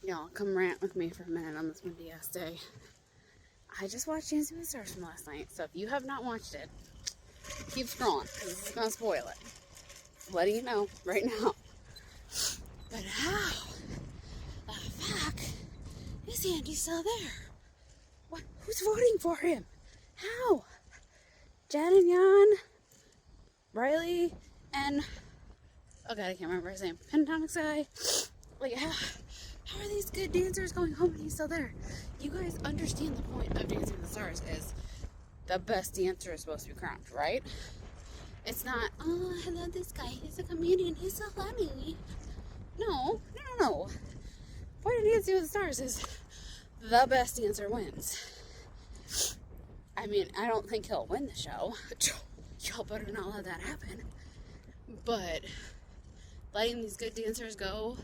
Y'all, come rant with me for a minute on this windy ass day. I just watched Dancing with the Stars from last night, so if you have not watched it, keep scrolling, because this is going to spoil it. I'm letting you know right now. But how the fuck is Andy still there? What? Who's voting for him? How? Jen and Jan, Riley, and oh god, I can't remember his name. Pentatonics guy. Like, how are these good dancers going home and he's still there? You guys understand the point of Dancing with the Stars is the best dancer is supposed to be crowned, right? It's not, oh, I love this guy. He's a comedian. He's so funny. No. The point of Dancing with the Stars is the best dancer wins. I mean, I don't think he'll win the show. Y'all better not let that happen. But letting these good dancers go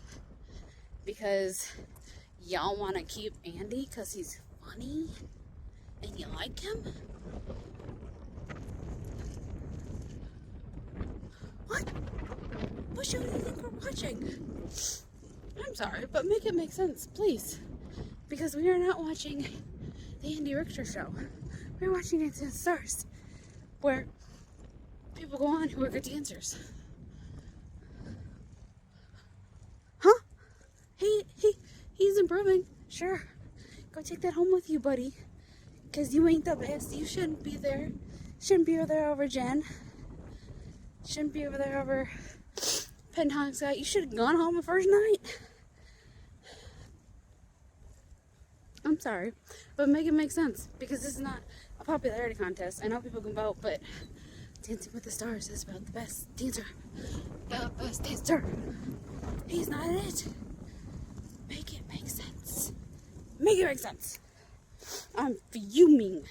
because y'all want to keep Andy because he's funny and you like him? What? What show do you think we're watching? I'm sorry, but make it make sense, please. Because we are not watching the Andy Richter show. We're watching Dancing with the Stars, where people go on who are good dancers. Huh? He's improving. Sure. Go take that home with you, buddy. Because you ain't the best. You shouldn't be there. Shouldn't be over there over Jen. Shouldn't be over there over Pentatonics guy. You should have gone home the first night. I'm sorry, but make it make sense, because this is not a popularity contest. I know people can vote, but Dancing with the Stars is about the best dancer. The best dancer. He's not it. Make it make sense. Make it make sense. I'm fuming.